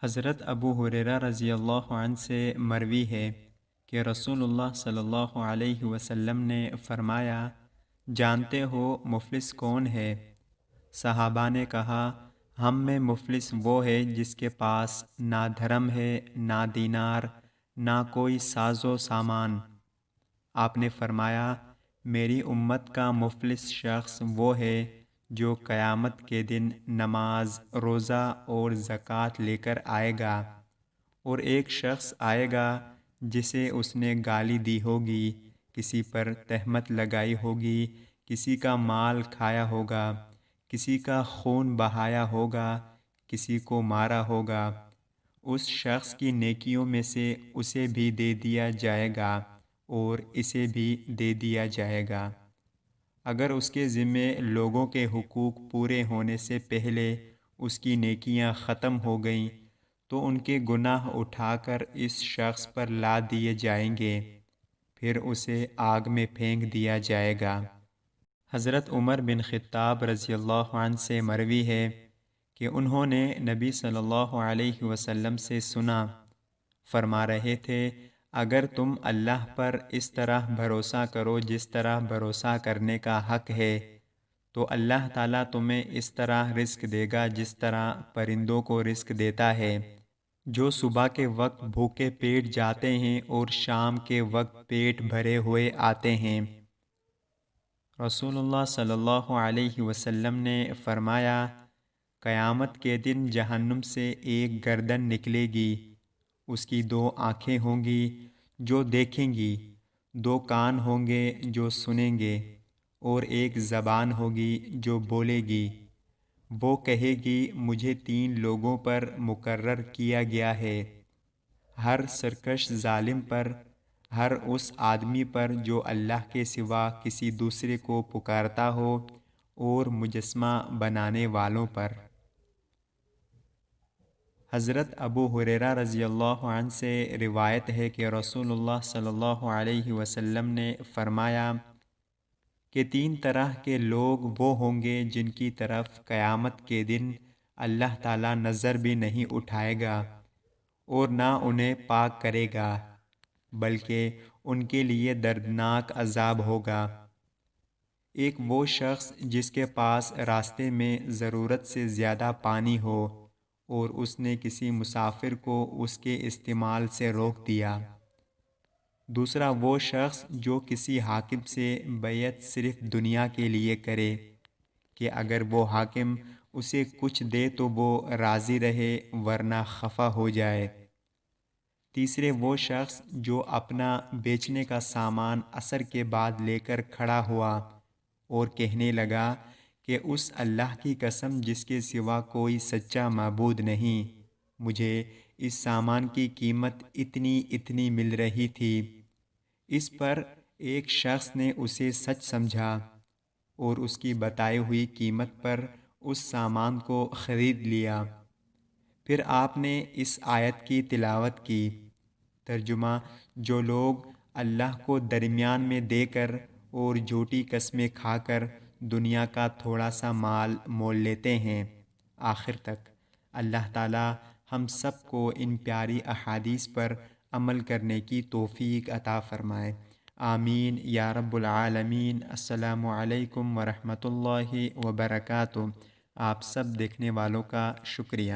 حضرت ابو ہریرہ رضی اللہ عنہ سے مروی ہے کہ رسول اللہ صلی اللہ علیہ وسلم نے فرمایا، جانتے ہو مفلس کون ہے؟ صحابہ نے کہا، ہم میں مفلس وہ ہے جس کے پاس نہ دھرم ہے، نہ دینار، نہ کوئی ساز و سامان۔ آپ نے فرمایا، میری امت کا مفلس شخص وہ ہے جو قیامت کے دن نماز، روزہ اور زکوٰۃ لے کر آئے گا، اور ایک شخص آئے گا جسے اس نے گالی دی ہوگی، کسی پر تہمت لگائی ہوگی، کسی کا مال کھایا ہوگا، کسی کا خون بہایا ہوگا، کسی کو مارا ہوگا۔ اس شخص کی نیکیوں میں سے اسے بھی دے دیا جائے گا اور اسے بھی دے دیا جائے گا۔ اگر اس کے ذمے لوگوں کے حقوق پورے ہونے سے پہلے اس کی نیکیاں ختم ہو گئیں تو ان کے گناہ اٹھا کر اس شخص پر لا دیے جائیں گے، پھر اسے آگ میں پھینک دیا جائے گا۔ حضرت عمر بن خطاب رضی اللہ عنہ سے مروی ہے کہ انہوں نے نبی صلی اللہ علیہ وسلم سے سنا، فرما رہے تھے، اگر تم اللہ پر اس طرح بھروسہ کرو جس طرح بھروسہ کرنے کا حق ہے تو اللہ تعالیٰ تمہیں اس طرح رزق دے گا جس طرح پرندوں کو رزق دیتا ہے، جو صبح کے وقت بھوکے پیٹ جاتے ہیں اور شام کے وقت پیٹ بھرے ہوئے آتے ہیں۔ رسول اللہ صلی اللہ علیہ وسلم نے فرمایا، قیامت کے دن جہنم سے ایک گردن نکلے گی، اس کی 2 آنکھیں ہوں گی جو دیکھیں گی، 2 کان ہوں گے جو سنیں گے، اور ایک زبان ہوگی جو بولے گی۔ وہ کہے گی، مجھے 3 لوگوں پر مقرر کیا گیا ہے، ہر سرکش ظالم پر، ہر اس آدمی پر جو اللہ کے سوا کسی دوسرے کو پکارتا ہو، اور مجسمہ بنانے والوں پر۔ حضرت ابو ہریرہ رضی اللہ عنہ سے روایت ہے کہ رسول اللہ صلی اللہ علیہ وسلم نے فرمایا کہ 3 طرح کے لوگ وہ ہوں گے جن کی طرف قیامت کے دن اللہ تعالیٰ نظر بھی نہیں اٹھائے گا اور نہ انہیں پاک کرے گا، بلکہ ان کے لیے دردناک عذاب ہوگا۔ ایک وہ شخص جس کے پاس راستے میں ضرورت سے زیادہ پانی ہو اور اس نے کسی مسافر کو اس کے استعمال سے روک دیا۔ دوسرا وہ شخص جو کسی حاکم سے بیعت صرف دنیا کے لیے کرے کہ اگر وہ حاکم اسے کچھ دے تو وہ راضی رہے ورنہ خفا ہو جائے۔ تیسرے وہ شخص جو اپنا بیچنے کا سامان عصر کے بعد لے کر کھڑا ہوا اور کہنے لگا کہ اس اللہ کی قسم جس کے سوا کوئی سچا معبود نہیں، مجھے اس سامان کی قیمت اتنی مل رہی تھی۔ اس پر ایک شخص نے اسے سچ سمجھا اور اس کی بتائی ہوئی قیمت پر اس سامان کو خرید لیا۔ پھر آپ نے اس آیت کی تلاوت کی۔ ترجمہ: جو لوگ اللہ کو درمیان میں دے کر اور جھوٹی قسمیں کھا کر دنیا کا تھوڑا سا مال مول لیتے ہیں، آخر تک۔ اللہ تعالی ہم سب کو ان پیاری احادیث پر عمل کرنے کی توفیق عطا فرمائے، آمین یا رب العالمین۔ السلام علیکم ورحمۃ اللہ وبرکاتہ۔ آپ سب دیکھنے والوں کا شکریہ۔